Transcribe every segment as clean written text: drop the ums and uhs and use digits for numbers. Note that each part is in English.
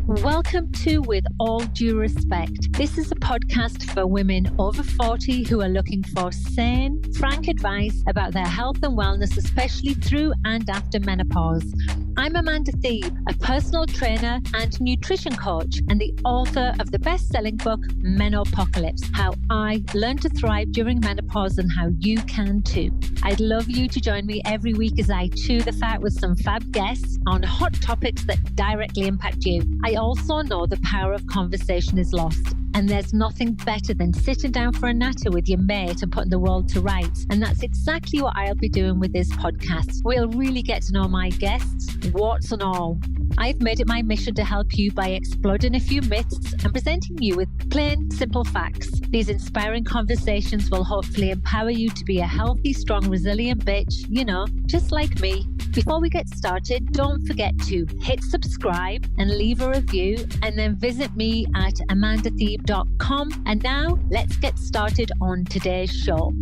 Welcome to With All Due Respect. This is a podcast for women over 40 who are looking for sane, frank advice about their health and wellness, especially through and after menopause. I'm Amanda Thebe, a personal trainer and nutrition coach, and the author of the best-selling book, Menopocalypse: How I Learned to Thrive During Menopause and How You Can Too. I'd love you to join me every week as I chew the fat with some fab guests on hot topics that directly impact you. I also know the power of conversation is lost, and there's nothing better than sitting down for a natter with your mate and putting the world to rights. And that's exactly what I'll be doing with this podcast. We'll really get to know my guests, warts and all. I've made it my mission to help you by exploding a few myths and presenting you with plain, simple facts. These inspiring conversations will hopefully empower you to be a healthy, strong, resilient bitch, just like me. Before we get started, don't forget to hit subscribe and leave a review, and then visit me at amandathebe.com. And now let's get started on today's show.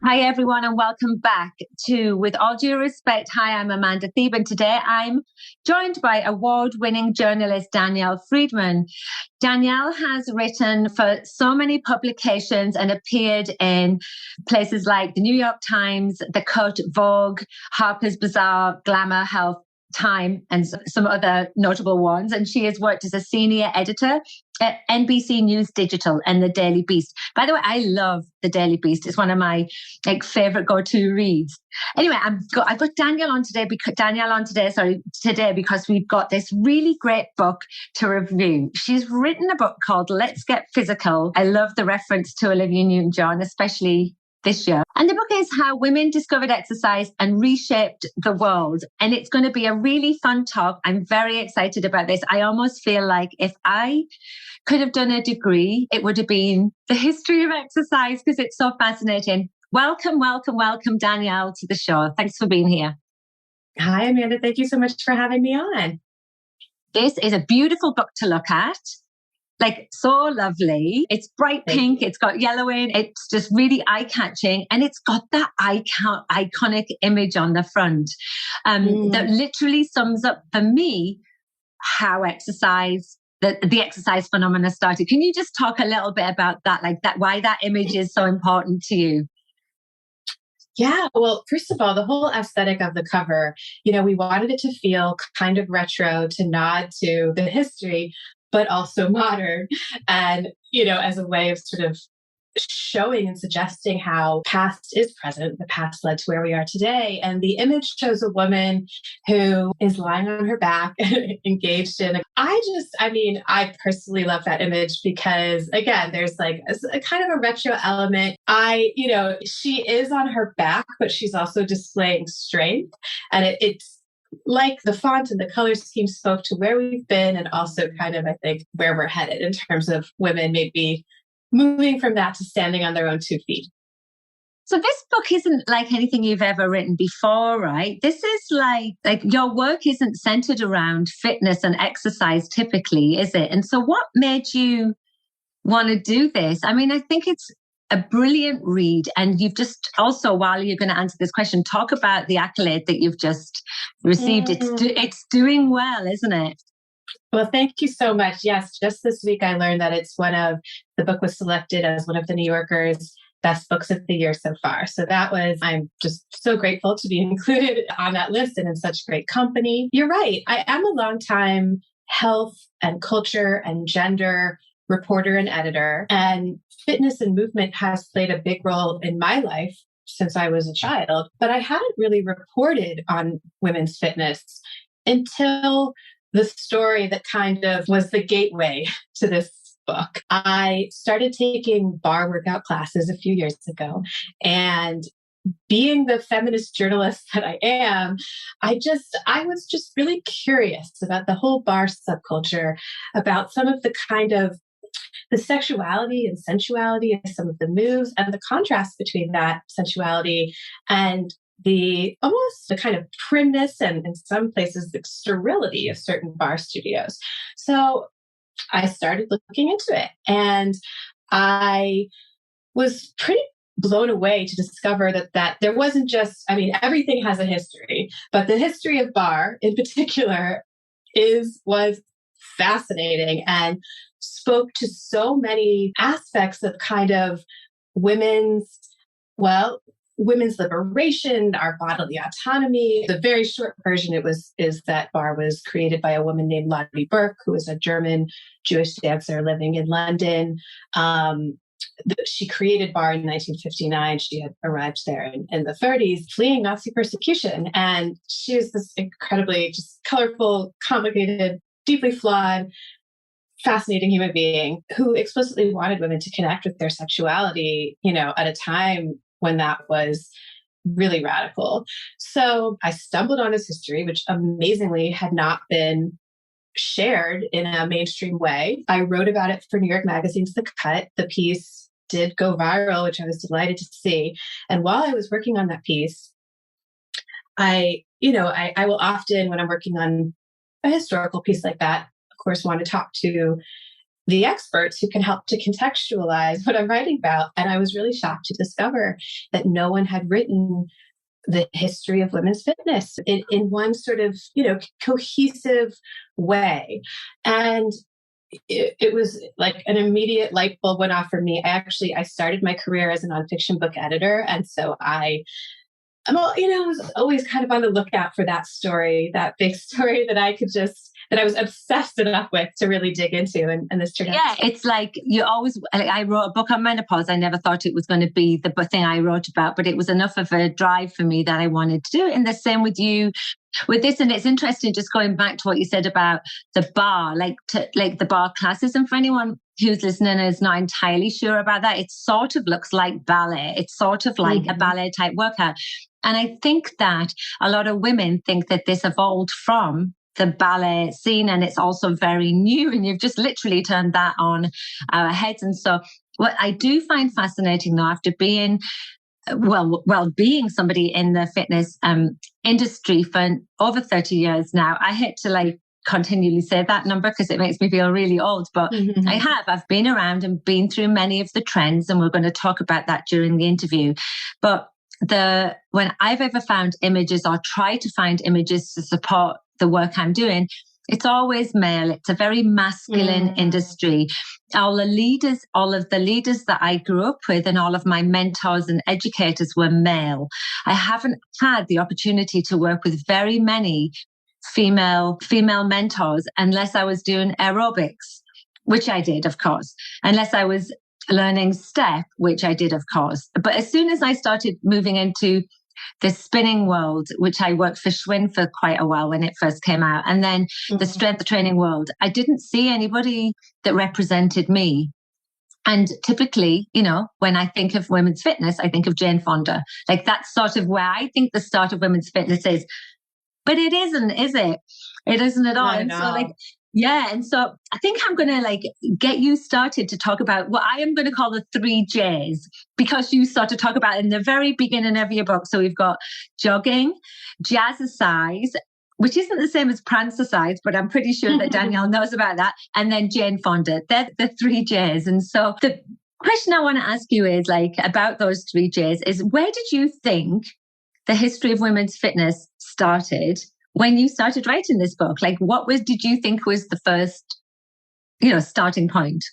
Hi, everyone, and welcome back to With All Due Respect. Hi, I'm Amanda Thebe, and today I'm joined by award-winning journalist Danielle Friedman. Danielle has written for so many publications and appeared in places like the New York Times, The Cut, Vogue, Harper's Bazaar, Glamour, Health, Time, and some other notable ones. And she has worked as a senior editor at NBC News Digital and The Daily Beast. By the way, I love The Daily Beast. It's one of my favorite go-to reads. Anyway, I've got Danielle on today because we've got this really great book to review. She's written a book called Let's Get Physical. I love the reference to Olivia Newton-John, especially this year. And the book is How Women Discovered Exercise and Reshaped the World. And it's going to be a really fun talk. I'm very excited about this. I almost feel like if I could have done a degree, it would have been the history of exercise because it's so fascinating. Welcome, Danielle, to the show. Thanks for being here. Hi, Amanda. Thank you so much for having me on. This is a beautiful book to look at. So lovely. It's bright pink. It's got yellow in. It's just really eye-catching. And it's got that iconic image on the front that literally sums up for me how the exercise phenomena started. Can you just talk a little bit about that, why that image is so important to you? Yeah, well, first of all, the whole aesthetic of the cover, we wanted it to feel kind of retro, to nod to the history, but also modern. And, as a way of sort of showing and suggesting how past is present, the past led to where we are today. And the image shows a woman who is lying on her back, engaged in I personally love that image because, again, there's a kind of a retro element. She is on her back, but she's also displaying strength. And it's like the font and the color scheme spoke to where we've been and also kind of, I think, where we're headed in terms of women maybe moving from that to standing on their own 2 feet. So this book isn't like anything you've ever written before, right? This is like your work isn't centered around fitness and exercise typically, is it? And so what made you want to do this? I mean, I think it's a brilliant read. And you've just also, while you're going to answer this question, talk about the accolade that you've just received. It's doing well, isn't it? Well, thank you so much. Yes, just this week I learned that the book was selected as one of the New Yorker's best books of the year so far. So I'm just so grateful to be included on that list and in such great company. You're right. I am a longtime health and culture and gender reporter and editor, and fitness and movement has played a big role in my life since I was a child, but I hadn't really reported on women's fitness until the story that kind of was the gateway to this book. I started taking bar workout classes a few years ago, and being the feminist journalist that I am, I was just really curious about the whole bar subculture, about some of the kind of the sexuality and sensuality of some of the moves and the contrast between that sensuality and the kind of primness and in some places the sterility of certain bar studios. So I started looking into it, and I was pretty blown away to discover that there wasn't just, I mean, everything has a history, but the history of barre in particular was fascinating and spoke to so many aspects of kind of women's, well, women's liberation, our bodily autonomy. The very short version is that barre was created by a woman named Lottie Burke, who was a German Jewish dancer living in London. She created barre in 1959. She had arrived there in the 30s, fleeing Nazi persecution. And she was this incredibly just colorful, complicated, deeply flawed, fascinating human being who explicitly wanted women to connect with their sexuality, at a time when that was really radical. So I stumbled on this history, which amazingly had not been shared in a mainstream way. I wrote about it for New York Magazine's The Cut. The piece did go viral, which I was delighted to see. And while I was working on that piece, I will often, when I'm working on a historical piece like that, of course, want to talk to the experts who can help to contextualize what I'm writing about. And I was really shocked to discover that no one had written the history of women's fitness in one sort of, cohesive way. And it was like an immediate light bulb went off for me. I started my career as a nonfiction book editor. And so I was always kind of on the lookout for that story, that big story that I was obsessed enough with to really dig into. And this turned out. Yeah, it's like I wrote a book on menopause. I never thought it was going to be the thing I wrote about, but it was enough of a drive for me that I wanted to do it. And the same with you with this. And it's interesting, just going back to what you said about the barre, like the barre classes. And for anyone who's listening and is not entirely sure about that, it sort of looks like ballet. It's sort of like a ballet type workout. And I think that a lot of women think that this evolved from the ballet scene, and it's also very new, and you've just literally turned that on our heads. And so what I do find fascinating though, after being being somebody in the fitness industry for over 30 years now, I hate to continually say that number because it makes me feel really old, but I've been around and been through many of the trends, and we're going to talk about that during the interview. But when I've ever found images or tried to find images to support the work I'm doing, it's always male. It's a very masculine industry. All of the leaders that I grew up with and all of my mentors and educators were male. I haven't had the opportunity to work with very many female mentors unless I was doing aerobics, which I did, of course, unless I was learning step, which I did, of course. But as soon as I started moving into the spinning world, which I worked for Schwinn for quite a while when it first came out, and then the strength training world, I didn't see anybody that represented me. And typically, when I think of women's fitness, I think of Jane Fonda. Like that's sort of where I think the start of women's fitness is. But it isn't, is it? It isn't at all. And so and so I think I'm going to get you started to talk about what I am going to call the 3 J's, because you sort of talk about in the very beginning of your book. So we've got jogging, jazzercise, which isn't the same as prancercise, but I'm pretty sure that Danielle knows about that. And then Jane Fonda. They're the 3 J's. And so the question I want to ask you is about those 3 J's is, where did you think the history of women's fitness started when you started writing this book? Did you think was the first, starting point?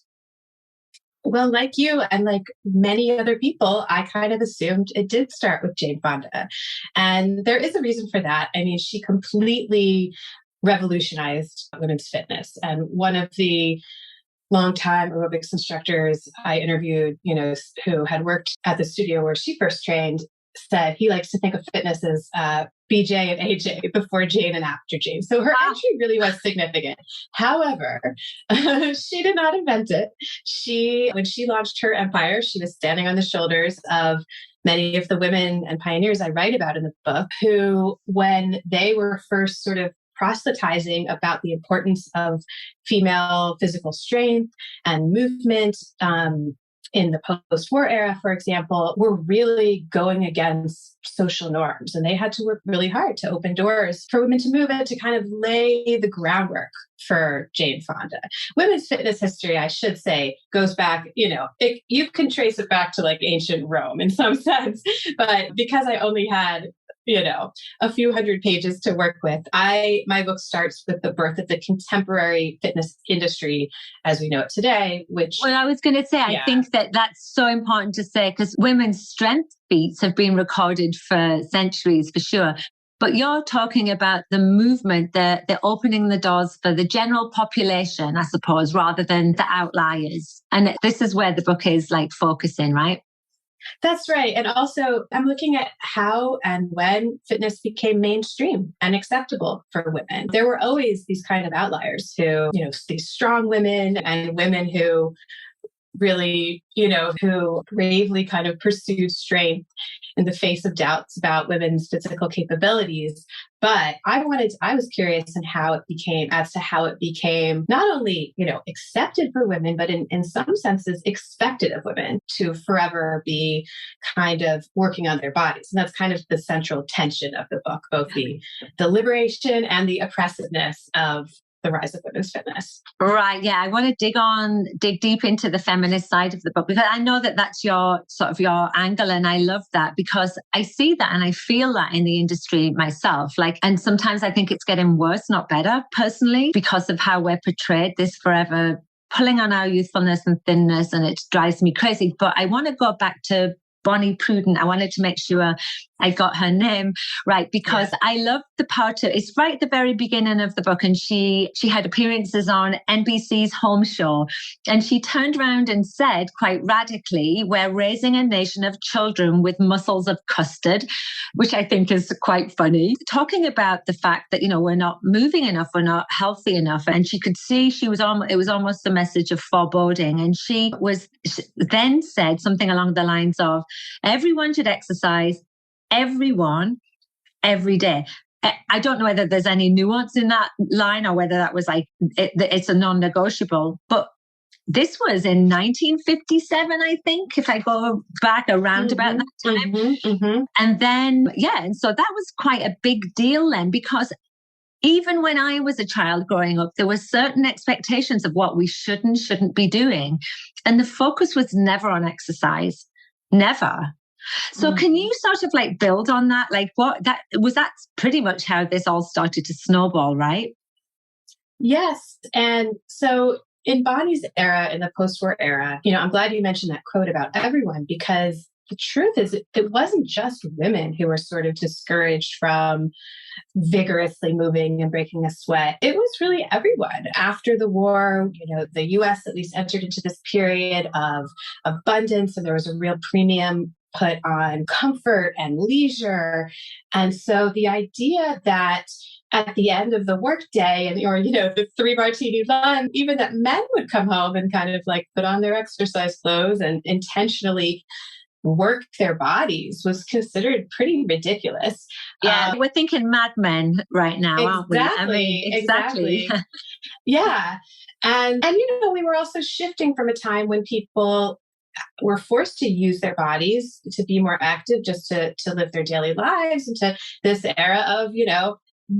Well, like you and like many other people, I kind of assumed it did start with Jane Fonda. And there is a reason for that. I mean, she completely revolutionized women's fitness. And one of the longtime aerobics instructors I interviewed, who had worked at the studio where she first trained, said he likes to think of fitness as BJ and AJ, before Jane and after Jane. So her entry really was significant. However, she did not invent it. When she launched her empire, she was standing on the shoulders of many of the women and pioneers I write about in the book, who, when they were first sort of proselytizing about the importance of female physical strength and movement in the post-war era, for example, were really going against social norms. And they had to work really hard to open doors for women to move in, to kind of lay the groundwork for Jane Fonda. Women's fitness history, I should say, goes back, you can trace it back to like ancient Rome in some sense. But because I only had a few hundred pages to work with, my book starts with the birth of the contemporary fitness industry as we know it today, which... Well, I was going to say, I think that's so important to say, because women's strength feats have been recorded for centuries, for sure. But you're talking about the movement, the opening the doors for the general population, I suppose, rather than the outliers. And this is where the book is like focusing, right? That's right. And also, I'm looking at how and when fitness became mainstream and acceptable for women. There were always these kind of outliers who, these strong women and women who really, who bravely kind of pursued strength in the face of doubts about women's physical capabilities. But I was curious how it became not only, accepted for women, but in some senses expected of women to forever be kind of working on their bodies. And that's kind of the central tension of the book, both the liberation and the oppressiveness of the rise of women's fitness. Right. Yeah. I want to dig deep into the feminist side of the book, because I know that that's your angle. And I love that, because I see that and I feel that in the industry myself. And sometimes I think it's getting worse, not better, personally, because of how we're portrayed, this forever pulling on our youthfulness and thinness. And it drives me crazy. But I want to go back to Bonnie Prudent. I wanted to make sure I got her name right, because I love the part of it's right at the very beginning of the book, and she had appearances on NBC's Home Show, and she turned around and said quite radically, "We're raising a nation of children with muscles of custard," which I think is quite funny. Talking about the fact that we're not moving enough, we're not healthy enough, and she could see it was almost a message of foreboding, and she then said something along the lines of, "Everyone should exercise. Everyone, every day." I don't know whether there's any nuance in that line or whether that was it's a non-negotiable. But this was in 1957, I think, if I go back around about that time. And then, and so that was quite a big deal then, because even when I was a child growing up, there were certain expectations of what we should and shouldn't be doing. And the focus was never on exercise, never. So can you sort of build on that? That's pretty much how this all started to snowball, right? Yes. And so in Bonnie's era, in the post-war era, I'm glad you mentioned that quote about everyone, because the truth is it wasn't just women who were sort of discouraged from vigorously moving and breaking a sweat. It was really everyone. After the war, the US at least entered into this period of abundance, and there was a real premium put on comfort and leisure. And so the idea that at the end of the workday or the 3 martini lunch, even that men would come home and kind of put on their exercise clothes and intentionally work their bodies was considered pretty ridiculous. Yeah, we're thinking Mad Men right now, aren't we? Exactly. Yeah. And we were also shifting from a time when people were forced to use their bodies to be more active, just to live their daily lives, into this era of,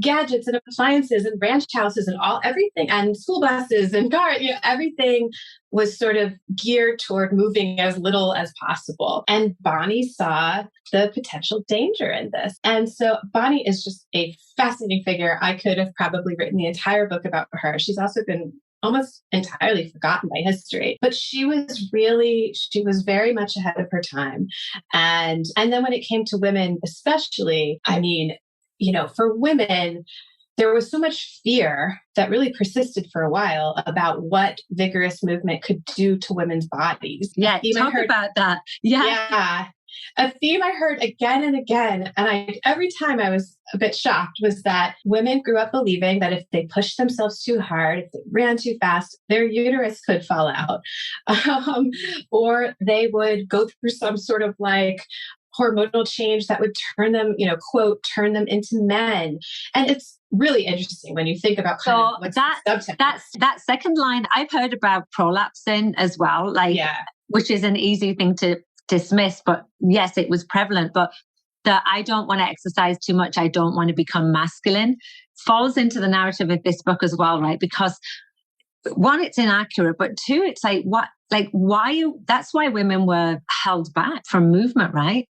gadgets and appliances and ranch houses and everything, and school buses and cars, everything was sort of geared toward moving as little as possible. And Bonnie saw the potential danger in this. And so Bonnie is just a fascinating figure. I could have probably written the entire book about her. She's also been almost entirely forgotten by history, but she was very much ahead of her time. And then when it came to women, especially, for women, there was so much fear that really persisted for a while about what vigorous movement could do to women's bodies. Yeah, talk about that. Yeah. A theme I heard again and again, and every time I was a bit shocked, was that women grew up believing that if they pushed themselves too hard, if they ran too fast, their uterus could fall out, or they would go through some sort of hormonal change that would turn them, quote, turn them into men. And it's really interesting when you think about that second line. I've heard about prolapsing as well. which is an easy thing to dismiss, but yes, it was prevalent. But the I don't want to exercise too much, I don't want to become masculine, falls into the narrative of this book as well, right? Because one, it's inaccurate, but two, it's like, why? That's why women were held back from movement, right?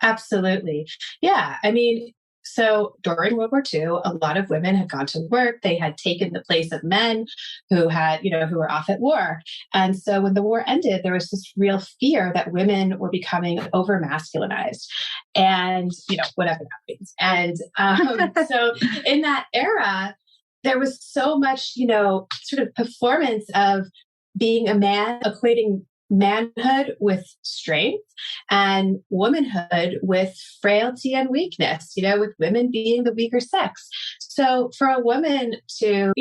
Absolutely. Yeah. I mean, so during World War II, a lot of women had gone to work. They had taken the place of men who were off at war. And so when the war ended, there was this real fear that women were becoming over masculinized and, whatever that means. And so in that era, there was so much, sort of performance of being a man, equating manhood with strength and womanhood with frailty and weakness, with women being the weaker sex. So for a woman to,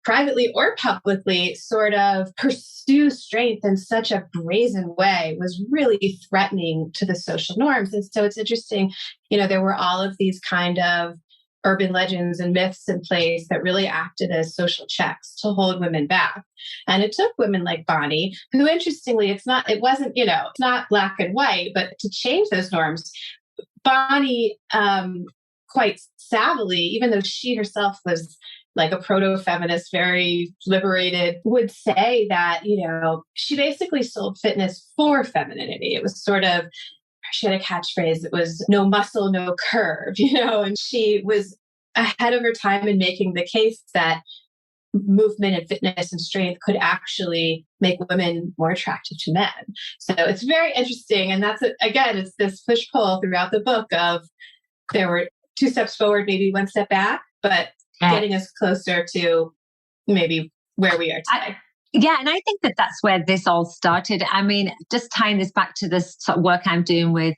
privately or publicly sort of pursue strength in such a brazen way was really threatening to the social norms. And so it's interesting, there were all of these kind of urban legends and myths in place that really acted as social checks to hold women back. And it took women like Bonnie, who interestingly, it's not black and white, but to change those norms, Bonnie, quite savvily, even though she herself was like a proto-feminist, very liberated, would say that, she basically sold fitness for femininity. It was sort of, she had a catchphrase. It was no muscle, no curve, and she was ahead of her time in making the case that movement and fitness and strength could actually make women more attractive to men. So it's very interesting. And that's, again, it's this push-pull throughout the book of there were 2 steps forward, maybe 1 step back, but getting us closer to maybe where we are today. Yeah, and I think that that's where this all started. I mean, just tying this back to this sort of work I'm doing with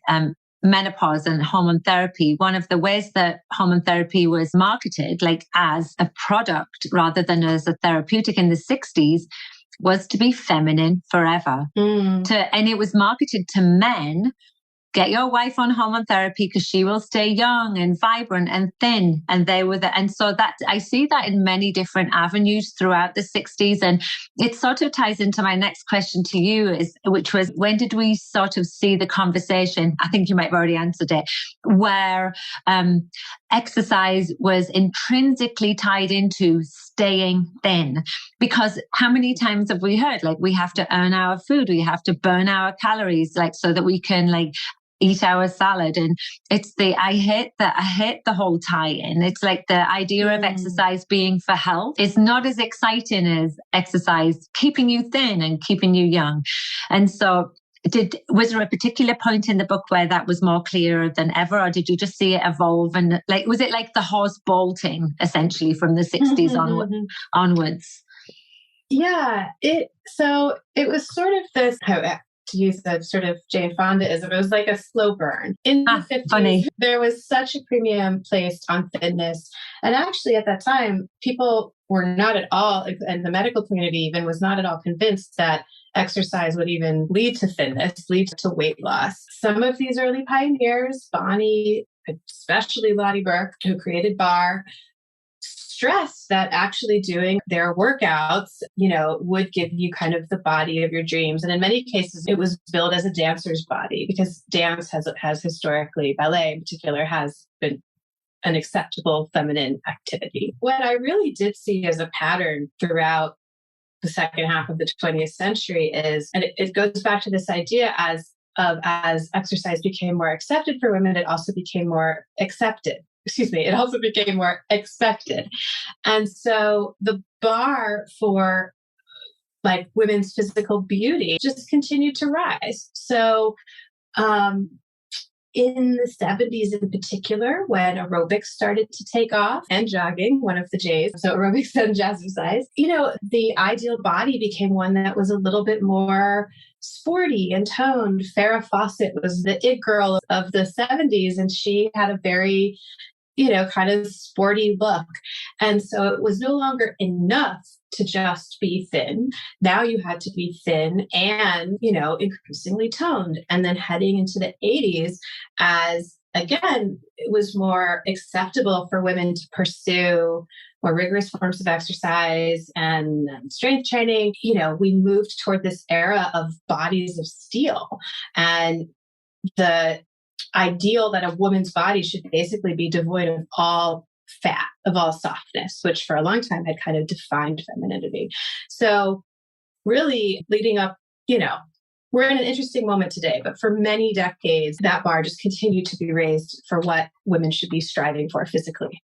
menopause and hormone therapy, one of the ways that hormone therapy was marketed, like as a product rather than as a therapeutic in the 60s, was to be feminine forever. And it was marketed to men. Get your wife on hormone therapy because she will stay young and vibrant and thin. And so that I see that in many different avenues throughout the 60s. And it sort of ties into my next question to you, which was, when did we sort of see the conversation? I think you might have already answered it, where exercise was intrinsically tied into staying thin. Because how many times have we heard, like, we have to earn our food, we have to burn our calories, like, so that we can eat our salad. And it's I hate the whole tie-in. It's like the idea of exercise being for health is not as exciting as exercise keeping you thin and keeping you young. And so was there a particular point in the book where that was more clear than ever, or did you just see it evolve? And was it like the horse bolting essentially from the 60s onwards? Yeah, it was sort of this, to use the sort of Jane Fondaism, it was like a slow burn. In the 50s, funny. There was such a premium placed on fitness. And actually at that time, people were not at all, and the medical community even was not at all convinced that exercise would even lead to thinness, lead to weight loss. Some of these early pioneers, Bonnie, especially Lottie Burke, who created BAR, stress that actually doing their workouts, would give you kind of the body of your dreams. And in many cases, it was billed as a dancer's body because dance has historically, ballet in particular, has been an acceptable feminine activity. What I really did see as a pattern throughout the second half of the 20th century is, and it goes back to this idea as exercise became more accepted for women, it also became more accepted. It also became more expected. And so the bar for women's physical beauty just continued to rise. So in the 70s in particular, when aerobics started to take off and jogging, one of the J's, so aerobics and jazzercise, the ideal body became one that was a little bit more sporty and toned. Farrah Fawcett was the it girl of the 70s, and she had a very kind of sporty look. And so it was no longer enough to just be thin. Now you had to be thin and, increasingly toned. And then heading into the 80s, as again, it was more acceptable for women to pursue more rigorous forms of exercise and strength training. We moved toward this era of bodies of steel, and the ideal that a woman's body should basically be devoid of all fat, of all softness, which for a long time had kind of defined femininity. So really leading up, we're in an interesting moment today, but for many decades, that bar just continued to be raised for what women should be striving for physically.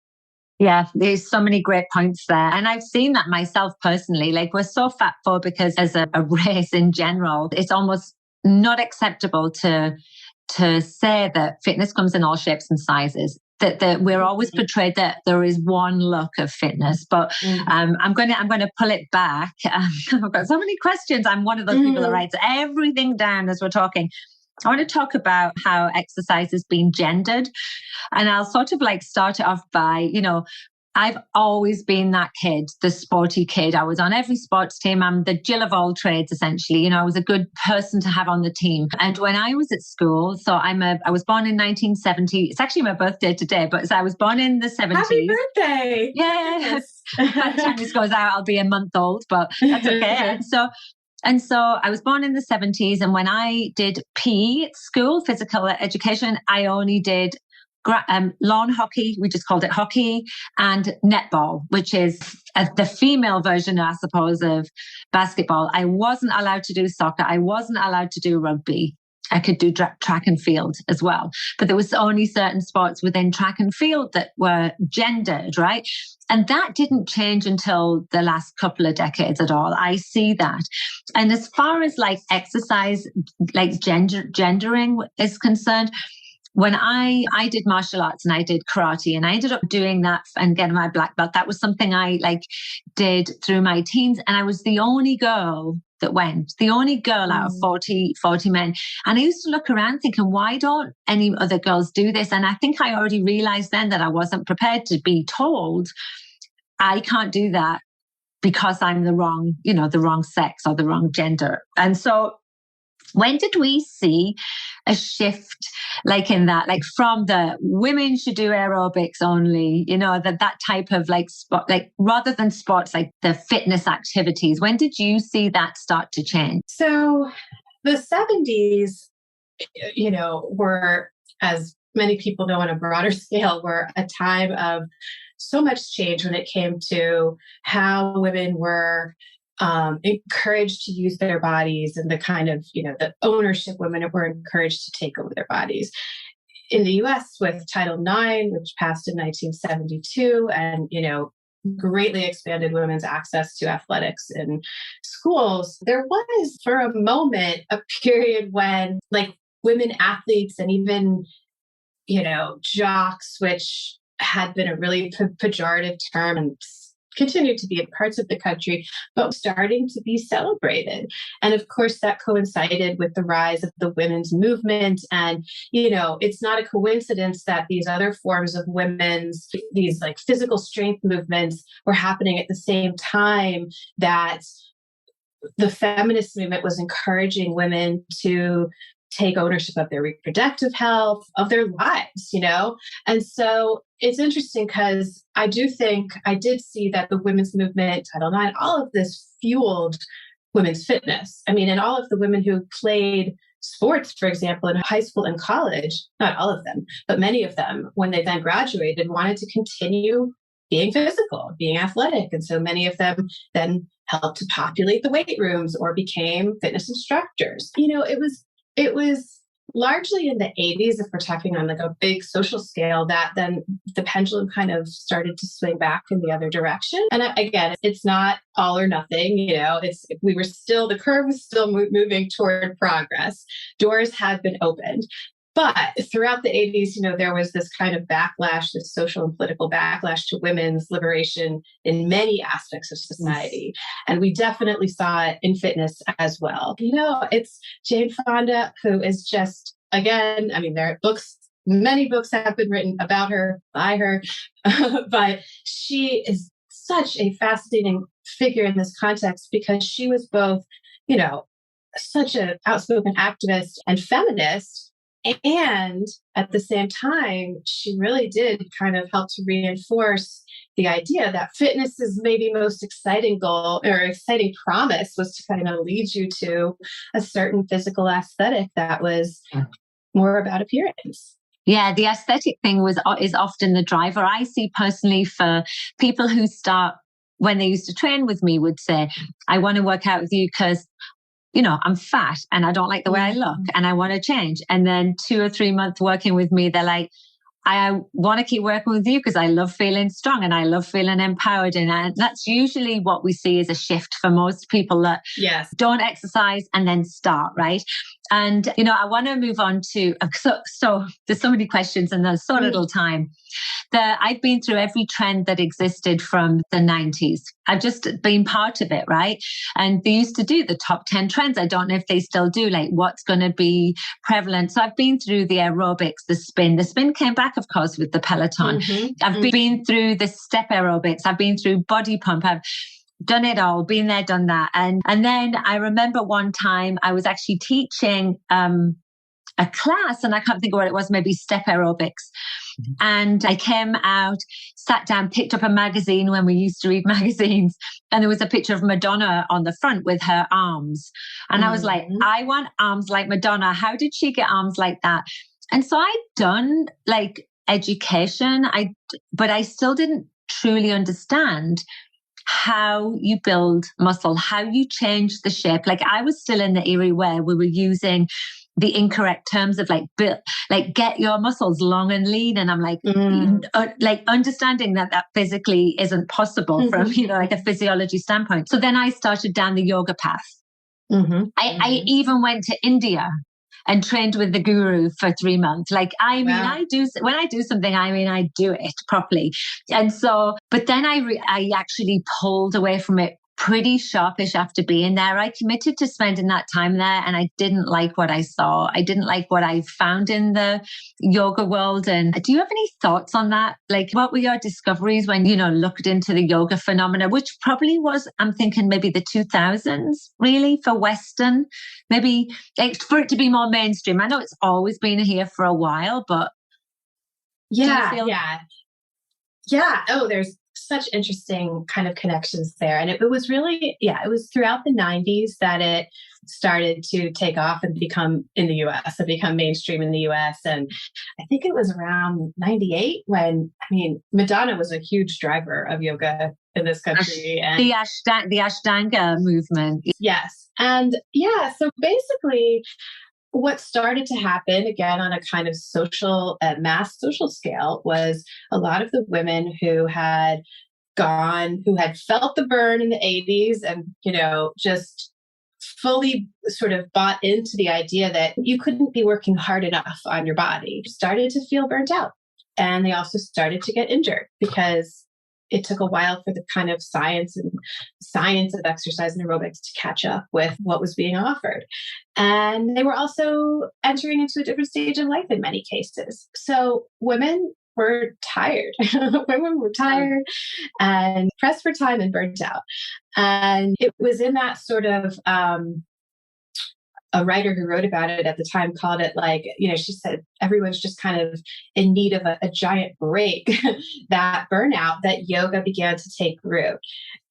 Yeah, there's so many great points there. And I've seen that myself personally. Like, we're so fat phobic as a race in general. It's almost not acceptable to say that fitness comes in all shapes and sizes. That we're always portrayed that there is one look of fitness, but I'm going to pull it back. I've got so many questions. I'm one of those people that writes everything down as we're talking. I want to talk about how exercise has been gendered, and I'll sort of like start it off by, I've always been that kid, the sporty kid. I was on every sports team. I'm the Jill of all trades, essentially. I was a good person to have on the team. And when I was at school, so I was born in 1970. It's actually my birthday today, but I was born in the 70s. Happy birthday! Yes. By the time this goes out, I'll be a month old, but that's okay. And so I was born in the 70s. And when I did PE at school, physical education, I only did lawn hockey, we just called it hockey, and netball, which is the female version, I suppose, of basketball. I wasn't allowed to do soccer. I wasn't allowed to do rugby. I could do track and field as well. But there was only certain sports within track and field that were gendered, right? And that didn't change until the last couple of decades at all. I see that. And as far as like exercise, like gendering is concerned, when I did martial arts and I did karate, and I ended up doing that and getting my black belt, that was something I did through my teens. And I was the only girl that went, the only girl out of 40 men. And I used to look around thinking, why don't any other girls do this? And I think I already realized then that I wasn't prepared to be told, I can't do that because I'm the wrong sex or the wrong gender. And so when did we see a shift in that, from the women should do aerobics only, that type of sport, rather than sports, like the fitness activities? When did you see that start to change? So the 70s, were, as many people know on a broader scale, were a time of so much change when it came to how women were encouraged to use their bodies, and the kind of, the ownership women were encouraged to take over their bodies. In the US with Title IX, which passed in 1972, and, greatly expanded women's access to athletics in schools, there was for a moment a period when women athletes and even, jocks, which had been a really pejorative term and continued to be in parts of the country, but starting to be celebrated. And of course, that coincided with the rise of the women's movement. And, it's not a coincidence that these other forms of these physical strength movements were happening at the same time that the feminist movement was encouraging women to take ownership of their reproductive health, of their lives, And so it's interesting because I did see that the women's movement, Title IX, all of this fueled women's fitness. I mean, and all of the women who played sports, for example, in high school and college, not all of them, but many of them, when they then graduated, wanted to continue being physical, being athletic. And so many of them then helped to populate the weight rooms or became fitness instructors. It was largely in the 80s, if we're talking on a big social scale, that then the pendulum kind of started to swing back in the other direction. And again, it's not all or nothing. The curve was still moving toward progress. Doors had been opened. But throughout the 80s, there was this kind of backlash, this social and political backlash to women's liberation in many aspects of society. And we definitely saw it in fitness as well. It's Jane Fonda, who is just, again, there are books, many books have been written about her, by her, but she is such a fascinating figure in this context because she was both, such an outspoken activist and feminist, And at the same time, she really did kind of help to reinforce the idea that fitness's maybe most exciting goal or exciting promise was to kind of lead you to a certain physical aesthetic that was more about appearance. Yeah, the aesthetic thing is often the driver. I see personally for people who start when they used to train with me would say, I want to work out with you because I'm fat and I don't like the way I look and I want to change. And then 2 or 3 months working with me, they're like, I want to keep working with you because I love feeling strong and I love feeling empowered. And that's usually what we see as a shift for most people that don't exercise and then start, right? And, I want to move on to, so there's so many questions and there's so little time. I've been through every trend that existed from the 90s. I've just been part of it, right? And they used to do the top 10 trends. I don't know if they still do, like what's going to be prevalent. So I've been through the aerobics, the spin. The spin came back, of course, with the Peloton. I've been through the step aerobics. I've been through body pump. I've done it all, been there, done that. And then I remember one time I was actually teaching a class, and I can't think of what it was, maybe step aerobics. And I came out, sat down, picked up a magazine when we used to read magazines, and there was a picture of Madonna on the front with her arms. And I was like, I want arms like Madonna. How did she get arms like that? And so I'd done like education, but I still didn't truly understand how you build muscle, how you change the shape. Like I was still in the era where we were using the incorrect terms of like get your muscles long and lean. And I'm like, like understanding that physically isn't possible from, like a physiology standpoint. So then I started down the yoga path. I even went to India and trained with the guru for 3 months. Like, when I do something, I do it properly. And so, but then I actually pulled away from it pretty sharpish after being there. I committed to spending that time there and I didn't like what I saw. I didn't like what I found in the yoga world. And do you have any thoughts on that? Like, what were your discoveries when, looked into the yoga phenomena, which probably was, I'm thinking maybe the 2000s, really, for Western, maybe for it to be more mainstream. I know it's always been here for a while, but yeah. Oh, there's such interesting kind of connections there. And it was really, it was throughout the 90s that it started to take off and become in the US and become mainstream in the US. And I think it was around 98 when, Madonna was a huge driver of yoga in this country. And the Ashtanga movement. Yes. And so basically what started to happen, again, on a kind of mass social scale, was a lot of the women who had felt the burn in the 80s and, just fully sort of bought into the idea that you couldn't be working hard enough on your body, started to feel burnt out. And they also started to get injured because it took a while for the kind of science of exercise and aerobics to catch up with what was being offered. And they were also entering into a different stage of life in many cases. So women were tired. Women were tired and pressed for time and burnt out. And it was in that sort of, a writer who wrote about it at the time called it she said, everyone's just kind of in need of a giant break, that burnout, that yoga began to take root.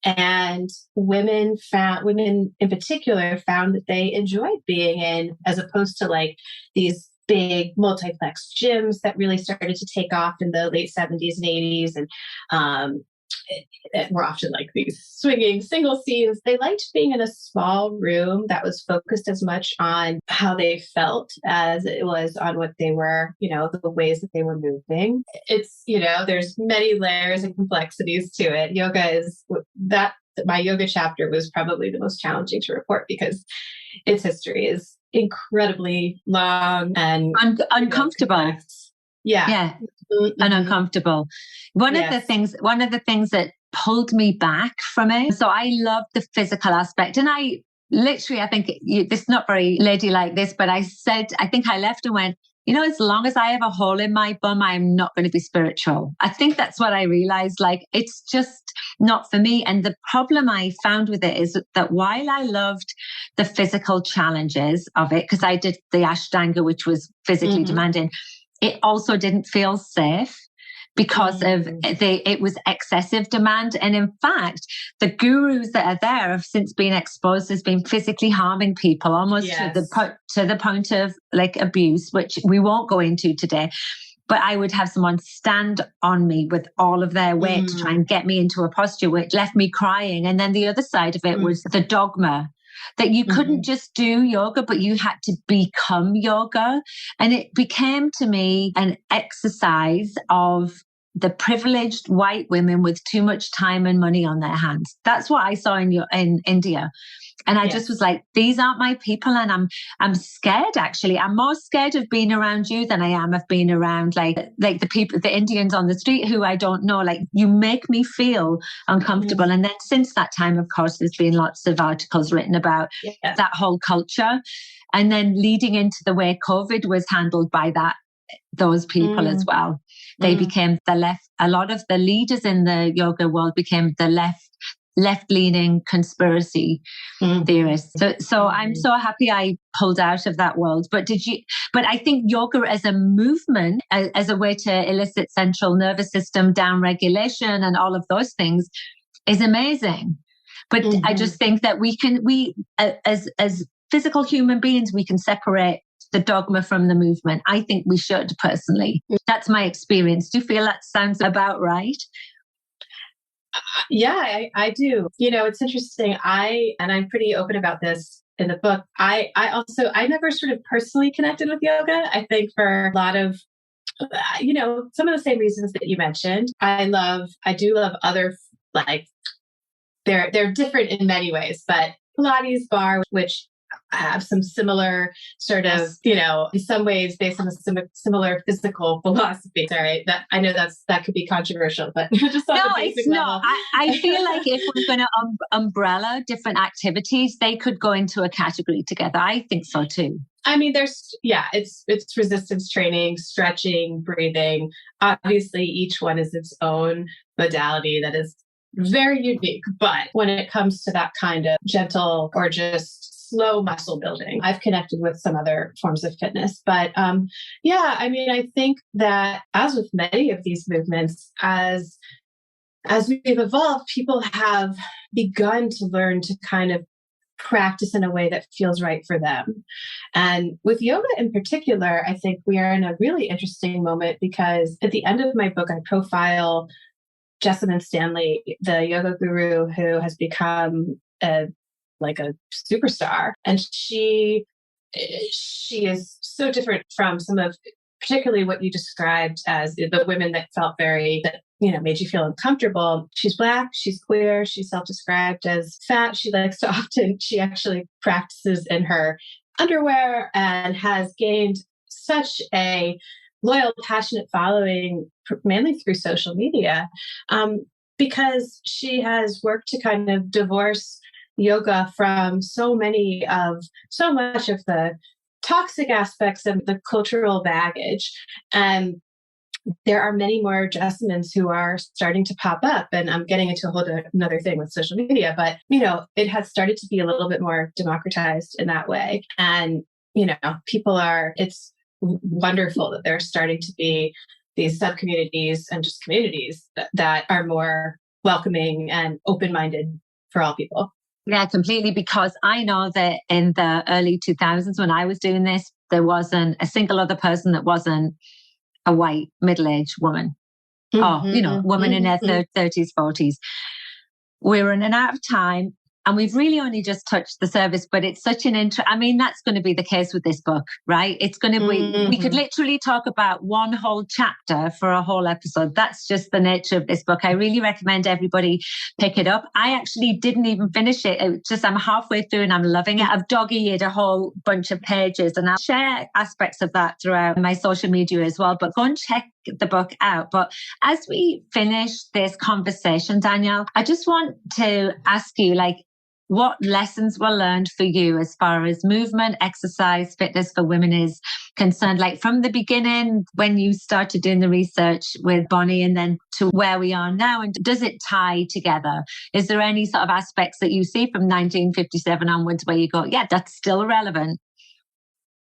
And women in particular found that they enjoyed being in, as opposed to like these big multiplex gyms that really started to take off in the late 70s and 80s. And, were often like these swinging single scenes. They liked being in a small room that was focused as much on how they felt as it was on what they were, the ways that they were moving. It's, there's many layers and complexities to it. Yoga is that. My yoga chapter was probably the most challenging to report because its history is incredibly long and uncomfortable. Yeah. And uncomfortable. One of the things that pulled me back from it. So I love the physical aspect. And I think this is not very ladylike this, but I think I left and went, as long as I have a hole in my bum, I'm not going to be spiritual. I think that's what I realized. Like, it's just not for me. And the problem I found with it is that while I loved the physical challenges of it, because I did the Ashtanga, which was physically demanding, it also didn't feel safe because of it was excessive demand. And in fact, the gurus that are there have since been exposed as being physically harming people, almost to the point of like abuse, which we won't go into today. But I would have someone stand on me with all of their weight to try and get me into a posture, which left me crying. And then the other side of it was the dogma that you couldn't just do yoga, but you had to become yoga. And it became to me an exercise of the privileged white women with too much time and money on their hands. That's what I saw in India. And I just was like, these aren't my people. And I'm scared, actually. I'm more scared of being around you than I am of being around like the people, the Indians on the street who I don't know. Like, you make me feel uncomfortable. And then since that time, of course, there's been lots of articles written about that whole culture. And then leading into the way COVID was handled by those people as well. They became the left. A lot of the leaders in the yoga world became the left-leaning conspiracy theorists. So I'm so happy I pulled out of that world. But I think yoga as a movement, as a way to elicit central nervous system downregulation and all of those things is amazing. But I just think that we as physical human beings, we can separate the dogma from the movement. I think we should, personally. That's my experience. Do you feel that sounds about right? Yeah, I do. It's interesting. I'm pretty open about this in the book. I never sort of personally connected with yoga. I think for a lot of, some of the same reasons that you mentioned. I do love other, like, they're different in many ways, but Pilates, bar, which have some similar sort of, in some ways based on a similar physical philosophy. Sorry, that I know that could be controversial, but just on the basic level. No, I feel like if we're going to umbrella different activities, they could go into a category together. I think so too. I mean, it's resistance training, stretching, breathing. Obviously, each one is its own modality that is very unique. But when it comes to that kind of gentle or just slow muscle building, I've connected with some other forms of fitness. But I think that as with many of these movements, as we've evolved, people have begun to learn to kind of practice in a way that feels right for them. And with yoga in particular, I think we are in a really interesting moment because at the end of my book, I profile Jessamine Stanley, the yoga guru who has become a superstar. And she is so different from some of, particularly what you described as the women that made you feel uncomfortable. She's Black, she's queer, she's self-described as fat. She actually practices in her underwear and has gained such a loyal, passionate following, mainly through social media, because she has worked to kind of divorce yoga from so much of the toxic aspects of the cultural baggage. And there are many more Jessamines who are starting to pop up. And I'm getting into another thing with social media, but, it has started to be a little bit more democratized in that way. And, it's wonderful that there's starting to be these sub-communities and just communities that are more welcoming and open-minded for all people. Yeah, completely. Because I know that in the early 2000s, when I was doing this, there wasn't a single other person that wasn't a white middle-aged woman woman in their 30s, 40s. We're in and out of time. And we've really only just touched the surface, but it's such an that's going to be the case with this book, right? It's going to be, we could literally talk about one whole chapter for a whole episode. That's just the nature of this book. I really recommend everybody pick it up. I actually didn't even finish it. I'm halfway through and I'm loving it. I've dog-eared a whole bunch of pages and I'll share aspects of that throughout my social media as well, but go and check the book out. But as we finish this conversation, Danielle, I just want to ask you, what lessons were learned for you as far as movement, exercise, fitness for women is concerned? Like from the beginning, when you started doing the research with Bonnie and then to where we are now, and does it tie together? Is there any sort of aspects that you see from 1957 onwards where you go, yeah, that's still relevant?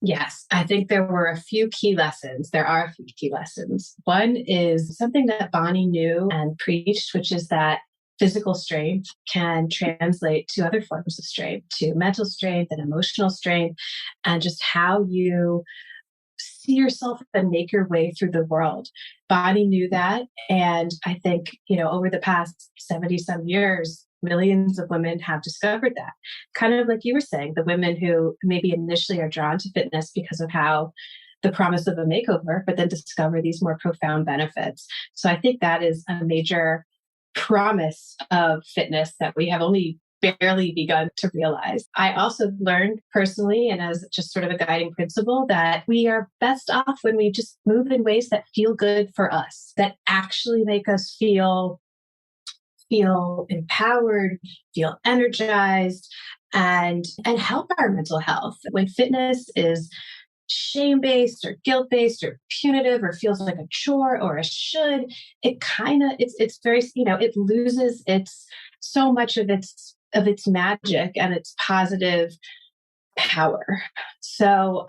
Yes, I think there were a few key lessons. There are a few key lessons. One is something that Bonnie knew and preached, which is that physical strength can translate to other forms of strength, to mental strength and emotional strength, and just how you see yourself and make your way through the world. Bonnie knew that. And I think, over the past 70 some years, millions of women have discovered that. Kind of like you were saying, the women who maybe initially are drawn to fitness because of how the promise of a makeover, but then discover these more profound benefits. So I think that is a major promise of fitness that we have only barely begun to realize. I also learned personally, and as just sort of a guiding principle, that we are best off when we just move in ways that feel good for us, that actually make us feel empowered, feel energized, and help our mental health. When fitness is shame-based or guilt-based or punitive or feels like a chore or a should, it's very, it loses so much of its magic and its positive power. So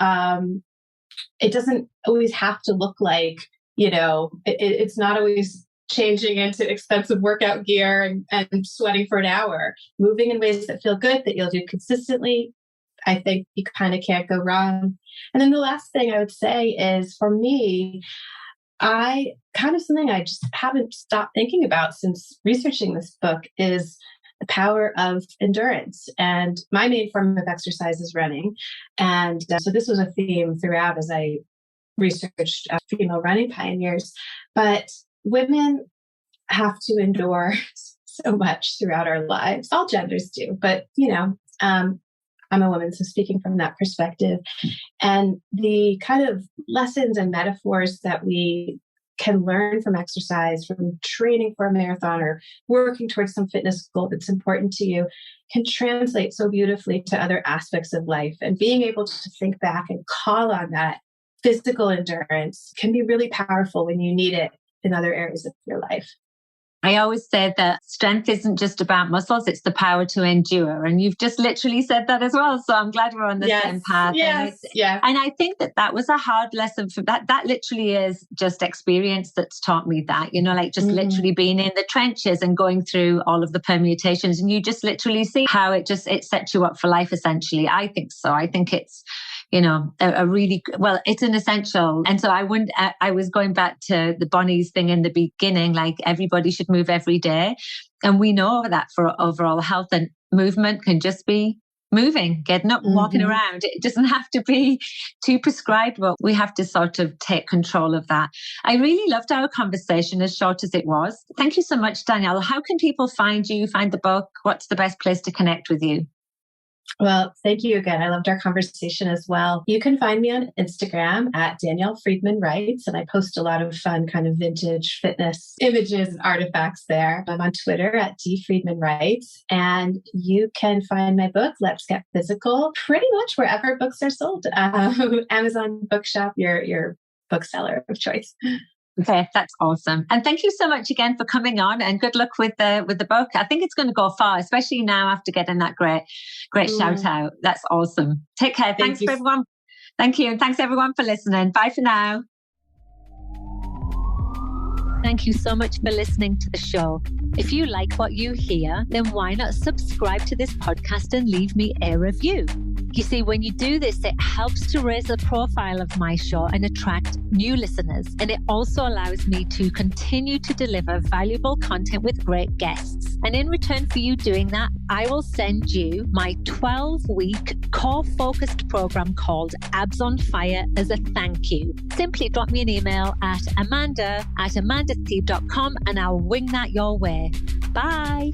it doesn't always have to look like, it's not always changing into expensive workout gear and sweating for an hour. Moving in ways that feel good, that you'll do consistently, I think you kind of can't go wrong. And then the last thing I would say is, for me, something I just haven't stopped thinking about since researching this book is the power of endurance. And my main form of exercise is running. And so this was a theme throughout as I researched female running pioneers. But women have to endure so much throughout our lives. All genders do, but I'm a woman, so speaking from that perspective, and the kind of lessons and metaphors that we can learn from exercise, from training for a marathon or working towards some fitness goal that's important to you, can translate so beautifully to other aspects of life. And being able to think back and call on that physical endurance can be really powerful when you need it in other areas of your life. I always say that strength isn't just about muscles, it's the power to endure. And you've just literally said that as well. So I'm glad we're on the same path. Yes, yeah. And I think that was a hard lesson for that. That literally is just experience that's taught me that, literally being in the trenches and going through all of the permutations. And you just literally see how it sets you up for life, essentially. I think so. I think it's, it's an essential. And so I was going back to the Bonnie's thing in the beginning, like everybody should move every day. And we know that for overall health, and movement can just be moving, getting up, walking around. It doesn't have to be too prescribed, but we have to sort of take control of that. I really loved our conversation, as short as it was. Thank you so much, Danielle. How can people find you, find the book? What's the best place to connect with you? Well, thank you again. I loved our conversation as well. You can find me on Instagram at Danielle Friedman Writes, and I post a lot of fun kind of vintage fitness images and artifacts there. I'm on Twitter at DFriedman Writes, and you can find my book, Let's Get Physical, pretty much wherever books are sold. Amazon Bookshop, your bookseller of choice. Okay, that's awesome. And thank you so much again for coming on, and good luck with the book. I think it's going to go far, especially now after getting that great shout out. That's awesome. Take care. Thanks for everyone. Thank you. And thanks everyone for listening. Bye for now. Thank you so much for listening to the show. If you like what you hear, then why not subscribe to this podcast and leave me a review? You see, when you do this, it helps to raise the profile of my show and attract new listeners. And it also allows me to continue to deliver valuable content with great guests. And in return for you doing that, I will send you my 12-week core-focused program called Abs on Fire as a thank you. Simply drop me an email at amanda@amandasteve.com and I'll wing that your way. Bye.